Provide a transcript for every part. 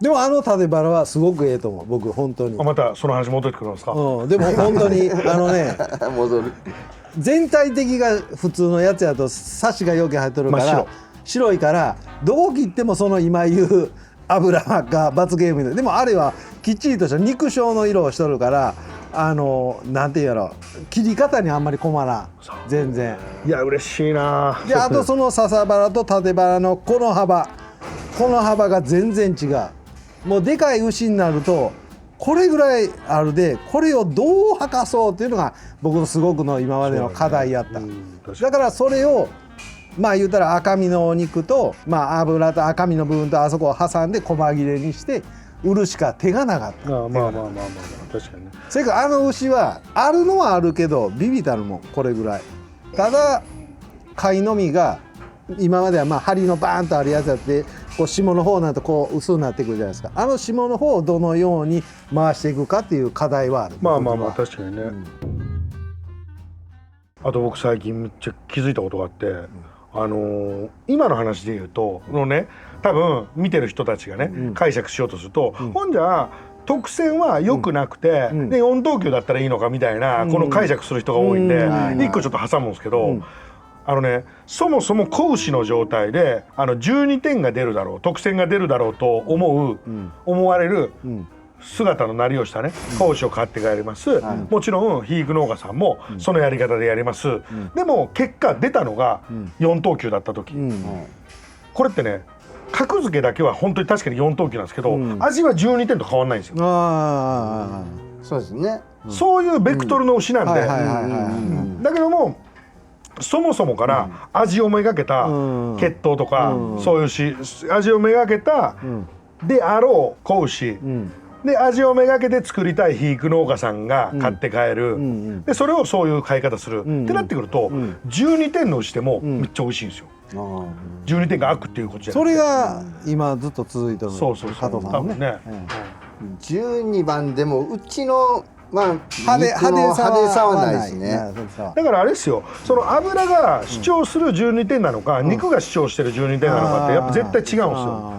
でも縦バラはすごくええと思う僕本当に。またその話戻ってくるんですか。でも本当にね戻る。全体的が普通のやつやとサシがよく入っとるから白いからどう切ってもその今言う油が罰ゲームでもあれはきっちりとした肉醤の色をしとるからなんていうやろ切り方にあんまり困らん全然。いや嬉しいな。であとその笹バラと縦バラのこの幅が全然違う。もうでかい牛になるとこれぐらいあるでこれをどう履かそうっていうのが僕のすごくの今までの課題やった。だからそれをまあ言うたら赤身のお肉と油と赤身の部分とあそこを挟んで細切れにして売るしか手がなかった。まあ確かにね。それから牛はあるのはあるけどビビたるもんこれぐらい。ただ貝のみが今までは針のバーンとあるやつやってこう下の方になるとこう薄くなってくるじゃないですか。下の方をどのように回していくかっていう課題はある。まあ確かにね。あと僕最近めっちゃ気づいたことがあって、今の話で言うと多分見てる人たちがね、解釈しようとすると、ほんじゃ特選は良くなくて、で4等級だったらいいのかみたいな、この解釈する人が多いんで、一個ちょっと挟むんですけど、そもそも子牛の状態で12点が出るだろう特選が出るだろうと思われる姿のなりをしたね子牛を買って帰ります、もちろん肥育農家さんもそのやり方でやります、でも結果出たのが4等級だった時、これってね格付けだけは本当に確かに4等級なんですけど、味は12点と変わんないんですよ。そうですね。そういうベクトルの牛なんで、だけどもそもそもから味をめがけた血統とか、そういう味をめがけたであろう子牛、で味をめがけて作りたい肥育農家さんが買って帰る、でそれをそういう買い方する、ってなってくると、12点の牛でもめっちゃ美味しいんですよ。12点が悪っていうことじゃない。それが今ずっと続いてるの。そう加藤さんのね。12番でもうちの派手さはないですね。だからあれですよ、その油が主張する12点なのか、肉が主張してる12点なのかってやっぱ絶対違うんですよ。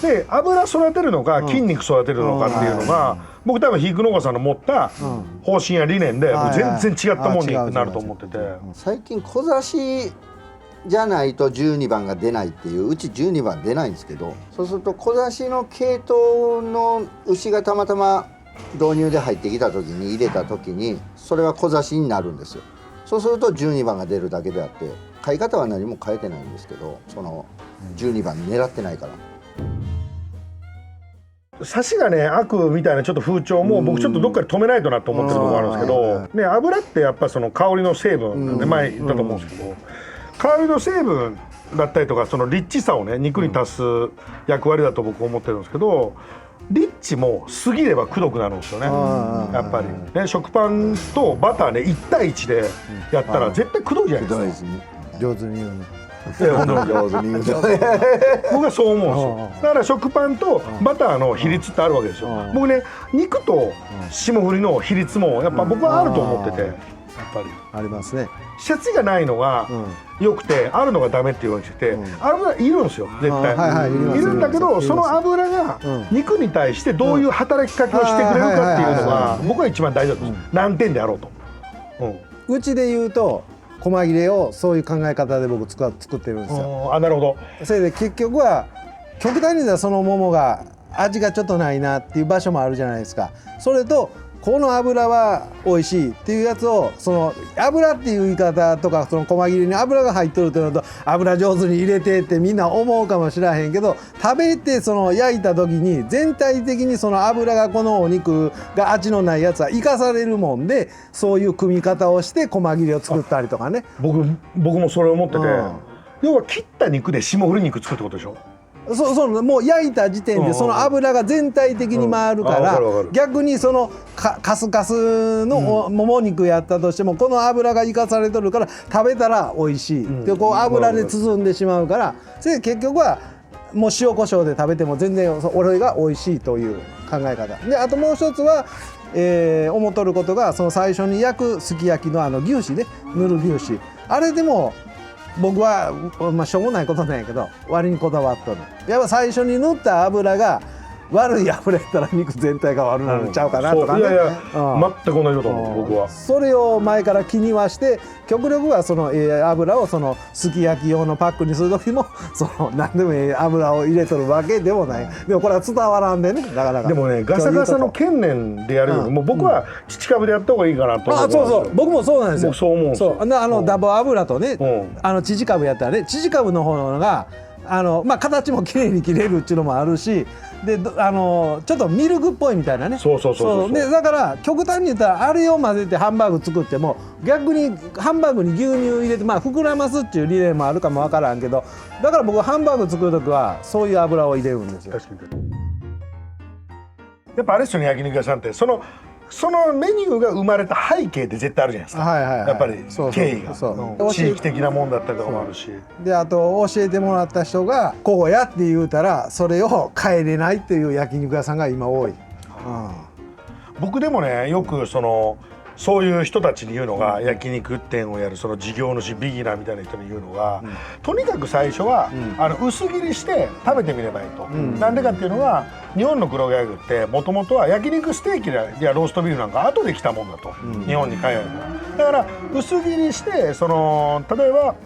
で油育てるのか筋肉育てるのかっていうのが、僕多分肥育農家さんの持った方針や理念でもう全然違ったもんになると思ってて、最近小刺しじゃないと12番が出ないっていう、うち12番出ないんですけど、そうすると小刺しの系統の牛がたまたま導入で入ってきた時に入れた時にそれは小刺しになるんですよ。そうすると12番が出るだけであって買い方は何も変えてないんですけど、その12番狙ってないから。サシがね悪みたいなちょっと風潮も僕ちょっとどっかで止めないとなと思ってるところがあるんですけど、ね、油ってやっぱその香りの成分なんで前言ったと思うんですけど、香りの成分だったりとかそのリッチさをね肉に足す役割だと僕思ってるんですけど、リッチも過ぎればくどくなるんですよね。やっぱりね、食パンとバターね1対1でやったら絶対くどいじゃないですか。上手に言うね。上手に言うと僕はそう思うんですよ。だから食パンとバターの比率ってあるわけですよ。僕ね肉と霜降りの比率もやっぱ僕はあると思ってて、やっぱりありますね。シャツがないのが良くてあるのがダメっていうわけで、油いるんですよ絶対。いるんだけどその油が肉に対してどういう働きかけをしてくれるかっていうのが僕は一番大事だと思うんです。何点であろうと。うちで言うと細切れをそういう考え方で僕作ってるんですよ。なるほど。それで結局は極端に言うとその桃が味がちょっとないなっていう場所もあるじゃないですか。それとこの油は美味しいっていうやつをその油っていう言い方とかその細切れに油が入っとるというのと油上手に入れてってみんな思うかもしれへんけど、食べてその焼いた時に全体的にその油がこのお肉が味のないやつは生かされるもんで、そういう組み方をして細切れを作ったりとかね。僕もそれ思ってて、要は切った肉で霜降り肉作るってことでしょ。そうもう焼いた時点でその油が全体的に回るから、逆にそのカスカスのもも肉やったとしてもこの油が生かされとるから食べたら美味しいでこう油で包んでしまうから、それで結局はもう塩コショウで食べても全然俺が美味しいという考え方で、あともう一つは思っとることがその最初に焼くすき焼きの牛脂ね、塗る牛脂、あれでも僕は、しょうもないことなんやけど割にこだわっとる。やっぱ最初に塗った油が悪い油やったら肉全体が悪なるんちゃうかなとかね、いやいや、うん全く同じこと思う僕は。それを前から気にはして極力はその油をそのすき焼き用のパックにする時もその何でも油を入れとるわけでもない。でもこれは伝わらんでね、なかなか。でもねガサガサの懸念でやるよりも僕は乳株でやった方がいいかなと思うんですよ。そう僕もそうなんですよ。僕そう思うんですよ。そうダボ油とね、うん乳株やったらね、乳株の方が形もきれいに切れるっていうのもあるし、でちょっとミルクっぽいみたいなね。そうでだから極端に言ったらあれを混ぜてハンバーグ作っても逆にハンバーグに牛乳入れて膨らますっていう理念もあるかもわからんけど、だから僕ハンバーグ作る時はそういう油を入れるんですよ。確かに。やっぱあれですよね、焼肉屋さんってそのメニューが生まれた背景って絶対あるじゃないですか。やっぱり経緯が地域的なもんだったりとかもあるし、であと教えてもらった人がこうやって言うたらそれを変えれないっていう焼肉屋さんが今多い。僕でもねよくそういう人たちに言うのが、焼肉店をやるその事業主ビギナーみたいな人に言うのが、とにかく最初は、薄切りして食べてみればいいと。なんでかっていうのは日本の黒毛和牛ってもともとは焼肉ステーキやローストビーフなんか後で来たもんだと、日本に帰るからだから薄切りして例えば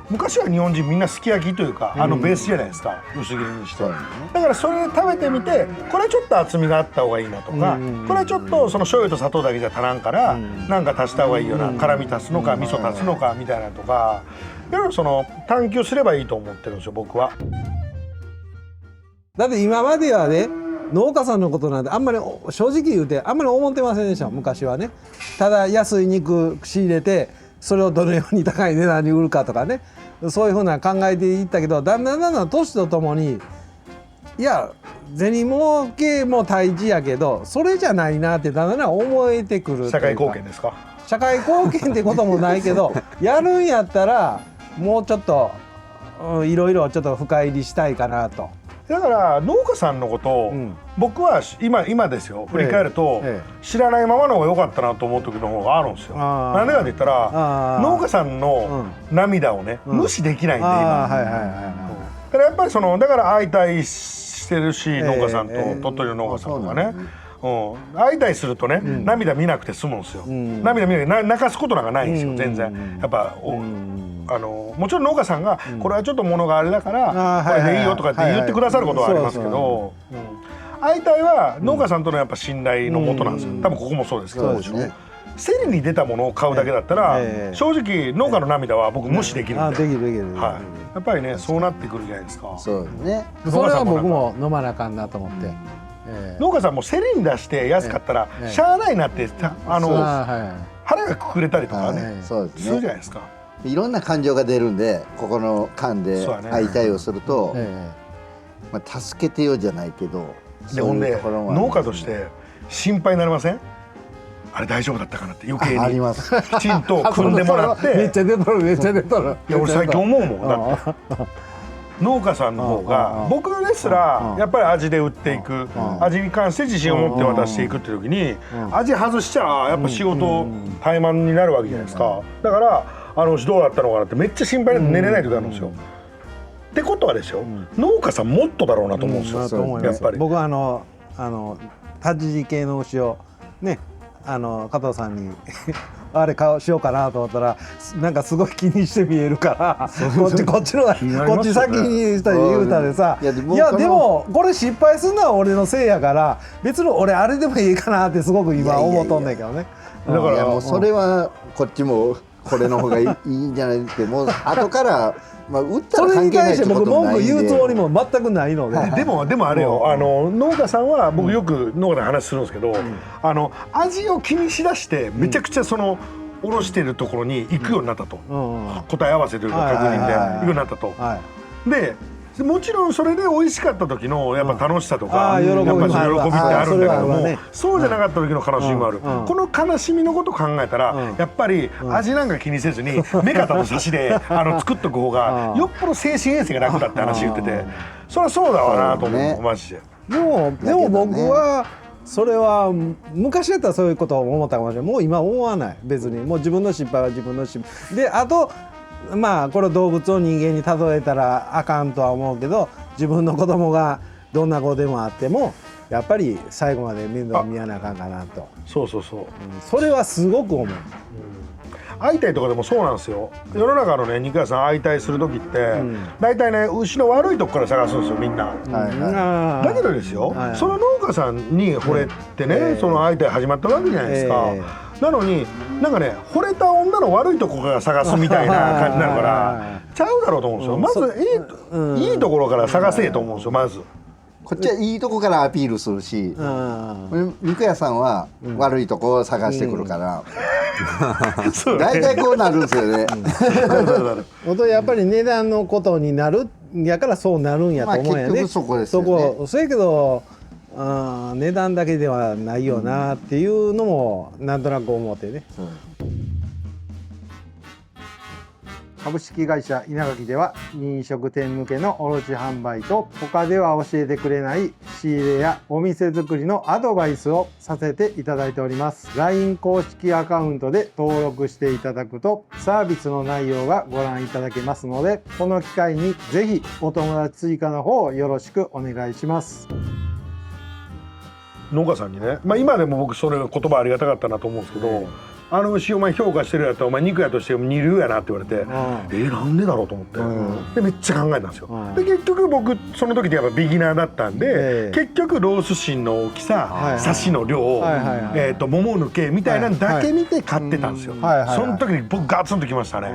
昔は日本人みんなすき焼きというかベースじゃないですか、薄切りにして、だからそれで食べてみてこれちょっと厚みがあった方がいいなとか、これちょっと醤油と砂糖だけじゃ足らんからなんか足した方がいいよな、辛み足すのか味噌足すのかみたいなとか、いろいろ探求すればいいと思ってるんですよ僕は。だって今まではね農家さんのことなんてあんまり正直言うてあんまり思ってませんでした昔はね。ただ安い肉仕入れてそれをどのように高い値段に売るかとかね、そういうふうな考えていったけど、だんだん年とともにいや銭儲けも大事やけどそれじゃないなってだんだん思えてくる。社会貢献ですか。社会貢献ってこともないけどやるんやったらもうちょっといろいろちょっと深入りしたいかなと。だから農家さんのことを、僕は今ですよ振り返ると、知らないままの方が良かったなと思う時の方があるんですよ。なんでかって言ったら農家さんの涙をね、無視できないんで今。だからやっぱりだから相対してるし、農家さんと鳥取の農家さんとかね、相対するとね、涙見なくて済むんですよ。涙見なくて泣かすことなんかないんですよ全然。やっぱもちろん農家さんがこれはちょっと物があれだからこれでいいよとかって言ってくださることはありますけど、相対は農家さんとのやっぱ信頼のもとなんですよ。多分ここもそうですけど、競りに出たものを買うだけだったら正直農家の涙は僕無視できるんで、やっぱりねそうなってくるじゃないですか。そうですね。それは僕も飲まなあかんなと思って。農家さんも競りに出して安かったらしゃあないなって腹がくくれたりとかねするじゃないですか。いろんな感情が出るんでここの間で相対をすると、助けてよじゃないけど、ほんで農家として心配になりません？あれ大丈夫だったかなって余計にあります。きちんと組んでもらってめっちゃ出とるめっちゃ出とる。いや俺最近思うもんだって農家さんの方が僕ですらやっぱり味で売っていく、味に関して自信を持って渡していくっていう時に味外しちゃやっぱ仕事怠慢になるわけじゃないですか。だからどうだったのかなってめっちゃ心配で寝れない時あるんですよ。ってことはですよ、農家さんもっとだろうなと思うんですよ。やっぱり僕はタジジ系の牛をね加藤さんにあれしようかなと思ったらなんかすごい気にして見えるからこっち先にしたり言うたでさ、いやでもこれ失敗するのは俺のせいやから別に俺あれでもいいかなってすごく今思っとんねんけどね。だからもうそれはこっちもこれの方がいいんじゃないってもう後から打ったら関係ないってこともないんで、それに対して僕文句言うつもりも全くないので。でもあれよ農家さんは僕よく農家で話するんですけど、味を気にしだしてめちゃくちゃおろしてるところに行くようになったと、答え合わせというか確認で行くようになったと。でもちろんそれで美味しかった時のやっぱ楽しさとかやっぱ喜びってあるんだけども、そうじゃなかった時の悲しみもある。この悲しみのことを考えたらやっぱり味なんか気にせずに目方と差しで作っとく方がよっぽど精神衛生が楽だって話言ってて、そりゃそうだわなと思うマジで。でも僕はそれは昔だったらそういうことを思ったかもしれない。もう今思わない。別にもう自分の失敗は自分の失敗で、あとこれ動物を人間に例えたらあかんとは思うけど、自分の子供がどんな子でもあってもやっぱり最後まで面倒見やなあかんかなと、そうそうそう、それはすごく思う。相対とかでもそうなんですよ。世の中のね肉屋さん相対する時って大体ね牛の悪いとこから探すんですよみんな。だけどですよ、その農家さんに惚れてね、その相対始まったわけじゃないですか。なのになんかね惚れた女の悪いとこから探すみたいな感じになるからちゃうだろうと思うんですよ。まずいいところから探せと思うんですよ。まずこっちはいいとこからアピールするし、肉屋さんは悪いとこを探してくるから、大体こうなるんですよね。本当やっぱり値段のことになるやからそうなるんやと思うんやね。結局そこですよね。そうやけど値段だけではないよなっていうのもなんとなく思ってね。株式会社稲垣では飲食店向けの卸販売と他では教えてくれない仕入れやお店作りのアドバイスをさせていただいております。 LINE 公式アカウントで登録していただくとサービスの内容がご覧いただけますので、この機会にぜひお友達追加の方よろしくお願いします。農家さんにね、今でも僕それ言葉ありがたかったなと思うんですけど、あの牛お前評価してるやったらお前肉屋として二流やなって言われて、なんでだろうと思って、でめっちゃ考えたんですよ。で結局僕その時ってやっぱビギナーだったんで、結局ロース芯の大きさ、サシの量、もも抜けみたいなのだけ見て買ってたんですよ。その時に僕ガツンときましたね。